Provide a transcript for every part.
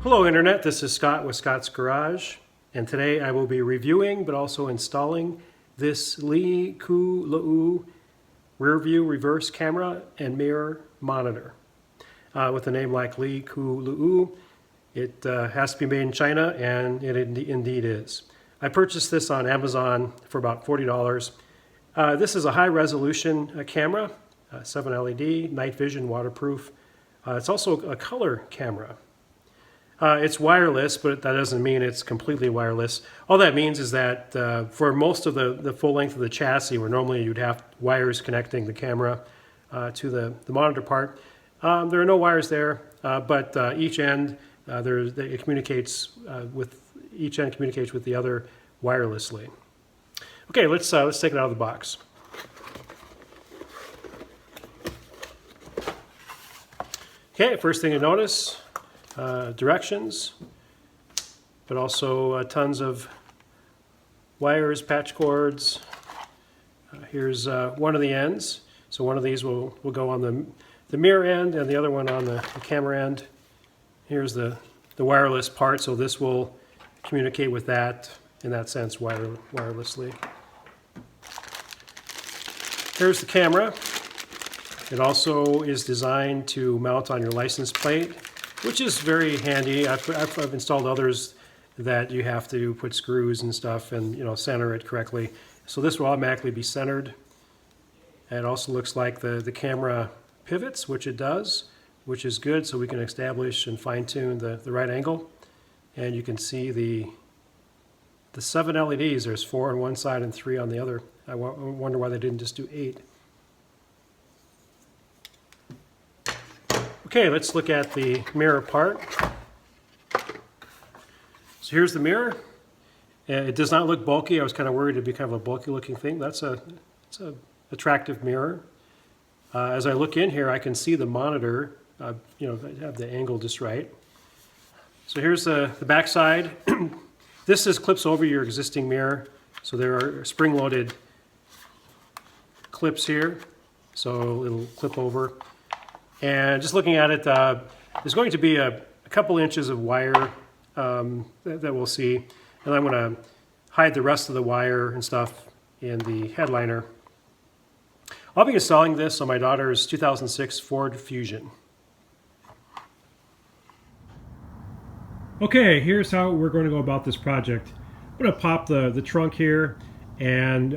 Hello Internet, this is Scott with Scott's Garage, and today I will be reviewing but also installing this LeeKooLuu rear view reverse camera and mirror monitor. With a name like LeeKooLuu, it has to be made in China, and it indeed is. I purchased this on Amazon for about $40. This is a high resolution camera, 7 LED, night vision, waterproof. It's also a color camera. It's wireless, but that doesn't mean it's completely wireless. All that means is that for most of the full length of the chassis, where normally you'd have wires connecting the camera to the monitor part, there are no wires there, but each end it communicates with each end communicates with the other wirelessly. Okay, let's take it out of the box. Okay, first thing you notice. Directions, but also tons of wires, patch cords. Here's one of the ends. So one of these will go on the mirror end and the other one on the camera end. Here's the wireless part, so this will communicate with that, in that sense, wirelessly. Here's the camera. It also is designed to mount on your license plate, which is very handy. I've installed others that you have to put screws and stuff and center it correctly. So this will automatically be centered. And it also looks like the camera pivots, which it does, which is good, so we can establish and fine-tune the right angle. And you can see the 7 LEDs. There's 4 on one side and 3 on the other. I wonder why they didn't just do 8. Okay, let's look at the mirror part. So here's the mirror. It does not look bulky. I was kind of worried it'd be kind of a bulky looking thing. It's an attractive mirror. As I look in here, I can see the monitor. I have the angle just right. So here's the back side. This clips over your existing mirror. So there are spring-loaded clips here. So it'll clip over. And just looking at it, there's going to be a couple inches of wire that we'll see. And I'm going to hide the rest of the wire and stuff in the headliner. I'll be installing this on my daughter's 2006 Ford Fusion. Okay, here's how we're going to go about this project. I'm going to pop the trunk here and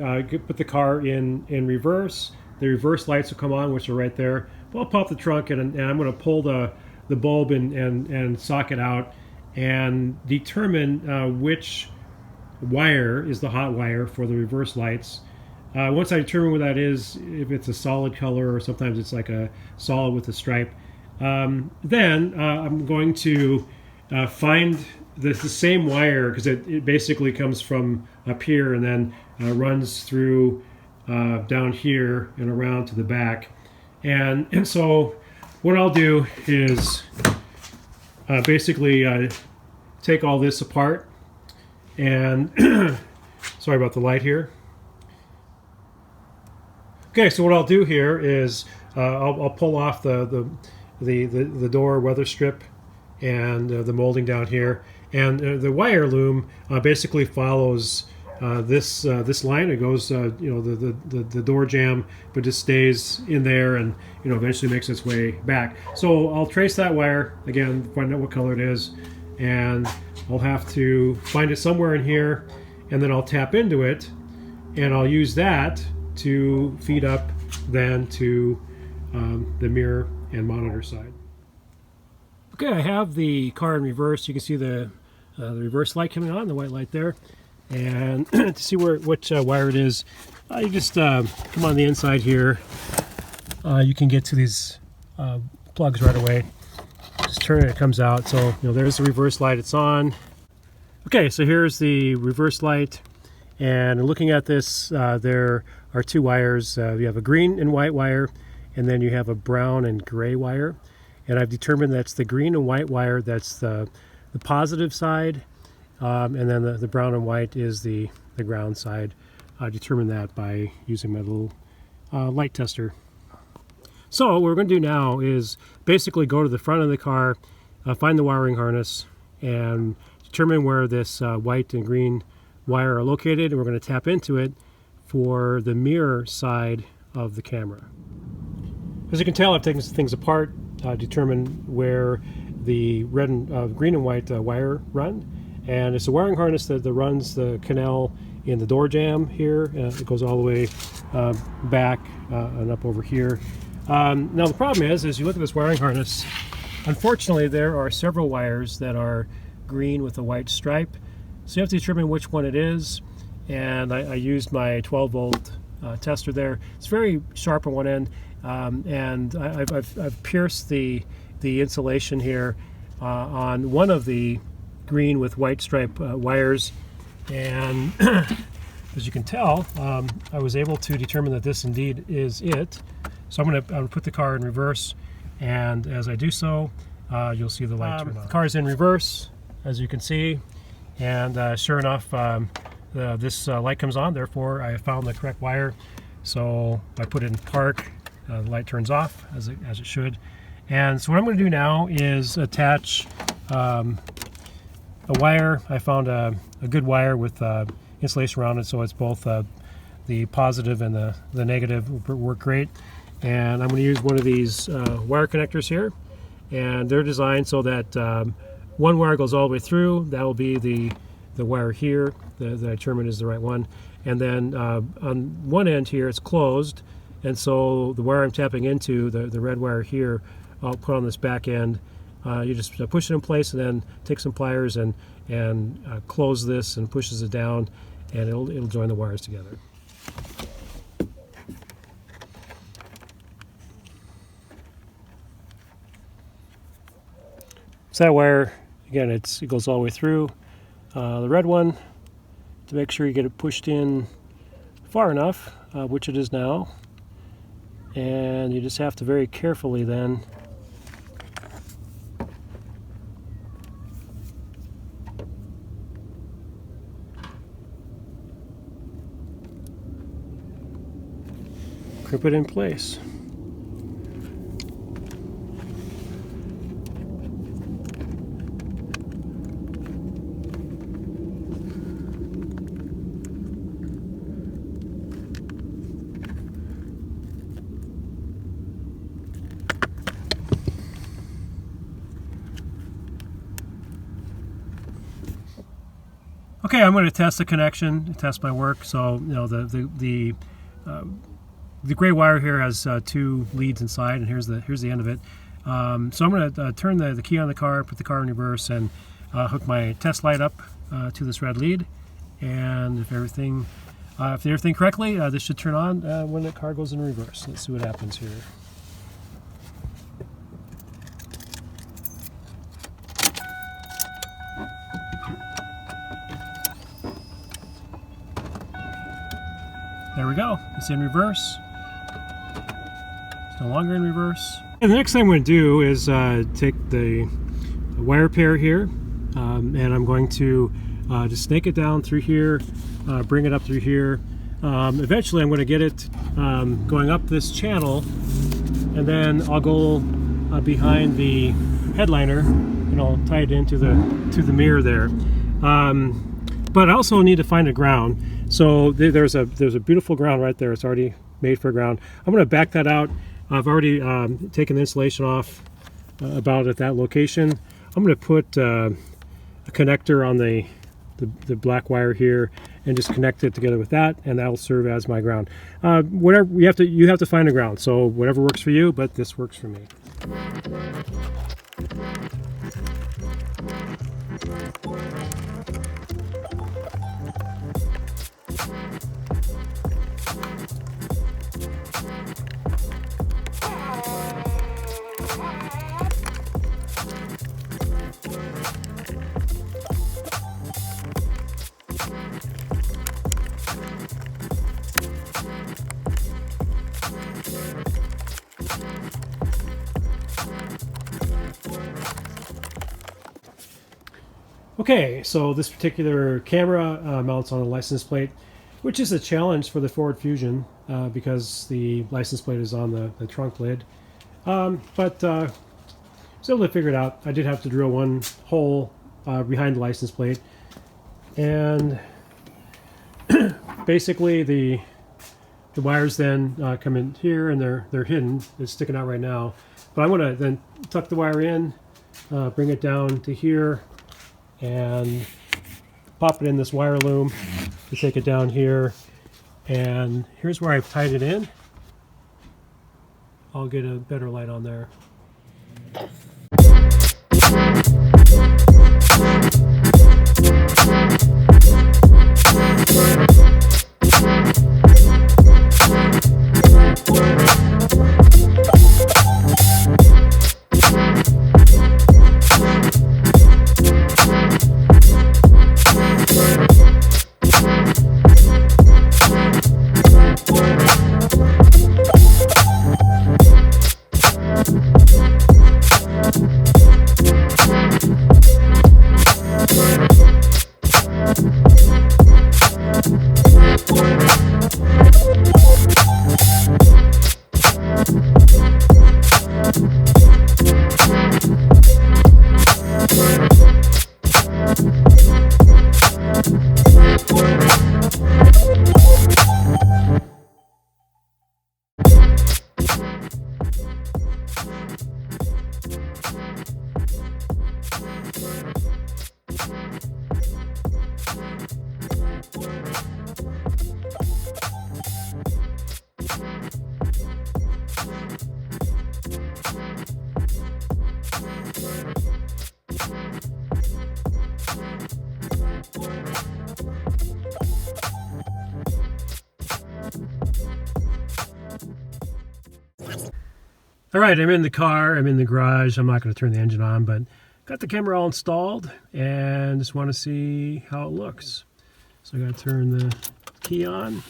put the car in reverse. The reverse lights will come on, which are right there. I'll pop the trunk and I'm going to pull the bulb and socket out and determine which wire is the hot wire for the reverse lights. Once I determine what that is, if it's a solid color or sometimes it's like a solid with a stripe, then I'm going to find the same wire, because it basically comes from up here and then runs through down here and around to the back. And so what I'll do is basically take all this apart and sorry about the light here. Okay, so what I'll do here is I'll pull off the door weather strip and the molding down here, and the wire loom basically follows this line. It goes the door jamb, but just stays in there and eventually makes its way back. So I'll trace that wire again, find out what color it is, and I'll have to find it somewhere in here, and then I'll tap into it and I'll use that to feed up then to the mirror and monitor side. Okay, I have the car in reverse. You can see the reverse light coming on, the white light there. And to see which wire it is, you just come on the inside here. You can get to these plugs right away. Just turn it, it comes out. So there's the reverse light, it's on. Okay, so here's the reverse light. And looking at this, there are 2 wires. You have a green and white wire, and then you have a brown and gray wire. And I've determined that's the green and white wire, that's the positive side. And then the brown and white is the ground side. I determined that by using my little light tester. So what we're going to do now is basically go to the front of the car, find the wiring harness, and determine where this white and green wire are located, and we're going to tap into it for the mirror side of the camera. As you can tell, I've taken things apart, determined where the red and green and white wire run, and it's a wiring harness that runs the canal in the door jamb here. It goes all the way back and up over here. Now the problem is, as you look at this wiring harness, unfortunately there are several wires that are green with a white stripe, so you have to determine which one it is. And I used my 12-volt tester there. It's very sharp on one end, and I've pierced the insulation here on one of the green with white stripe wires, and as you can tell, I was able to determine that this indeed is it. So I'm going to put the car in reverse, and as I do so, you'll see the light turn on. The car is in reverse, as you can see, and sure enough, this light comes on. Therefore, I found the correct wire. So I put it in park, the light turns off as it should. And so what I'm going to do now is attach a wire. I found a good wire with insulation around it, so it's both the positive and the negative work great. And I'm going to use one of these wire connectors here, and they're designed so that one wire goes all the way through. That will be the wire here that I determined is the right one, and then on one end here it's closed, and so the wire I'm tapping into, the red wire here, I'll put on this back end. You just push it in place, and then take some pliers and close this, and pushes it down, and it'll join the wires together. So that wire, again, it goes all the way through. The red one, to make sure you get it pushed in far enough, which it is now, and you just have to very carefully then grip it in place. Okay, I'm going to test the connection, test my work. So, you know, the gray wire here has two leads inside, and here's the end of it. So I'm going to turn the key on the car, put the car in reverse, and hook my test light up to this red lead. And if everything correctly, this should turn on when the car goes in reverse. Let's see what happens here. There we go. It's in reverse. It's no longer in reverse. And the next thing I'm going to do is take the wire pair here, and I'm going to just snake it down through here, bring it up through here. Eventually I'm going to get it going up this channel, and then I'll go behind the headliner, and I'll tie it into the mirror there. But I also need to find a ground. So there's a beautiful ground right there. It's already made for a ground. I'm going to back that out. I've already taken the insulation off about at that location. I'm going to put a connector on the black wire here and just connect it together with that, and that'll serve as my ground. Whatever you have to find a ground. So whatever works for you, but this works for me. Okay, so this particular camera mounts on a license plate. which is a challenge for the Ford Fusion because the license plate is on the trunk lid. But I was able to figure it out. I did have to drill one hole behind the license plate, and basically the wires then come in here, and they're hidden. It's sticking out right now. But I'm going to then tuck the wire in, bring it down to here, and pop it in this wire loom to take it down here. And here's where I've tied it in. I'll get a better light on there. All right, I'm in the car, I'm in the garage. I'm not going to turn the engine on, but got the camera all installed and just want to see how it looks. So I got to turn the key on,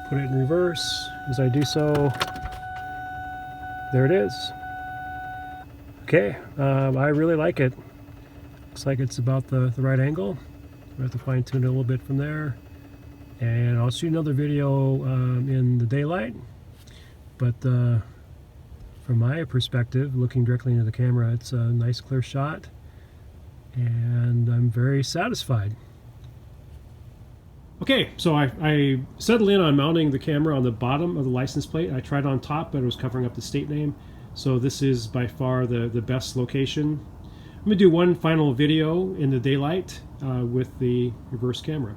put it in reverse. As I do so, there it is. Okay, I really like it. Looks like it's about the right angle. We have to fine tune it a little bit from there. And I'll shoot another video in the daylight. But from my perspective, looking directly into the camera, it's a nice clear shot, and I'm very satisfied. Okay, so I settled in on mounting the camera on the bottom of the license plate. I tried on top, but it was covering up the state name. So this is by far the best location. I'm going to do one final video in the daylight with the reverse camera.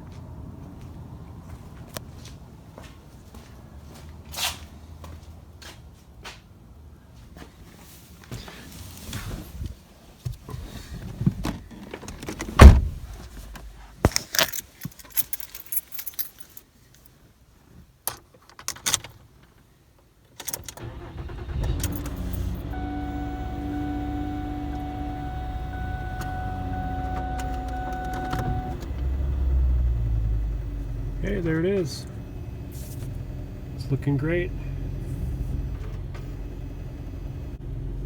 Okay, there it is. It's looking great.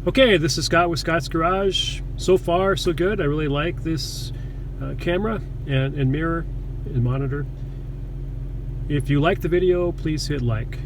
Okay, this is Scott with Scott's Garage. So far, so good. I really like this camera and mirror and monitor. If you like the video, please hit like.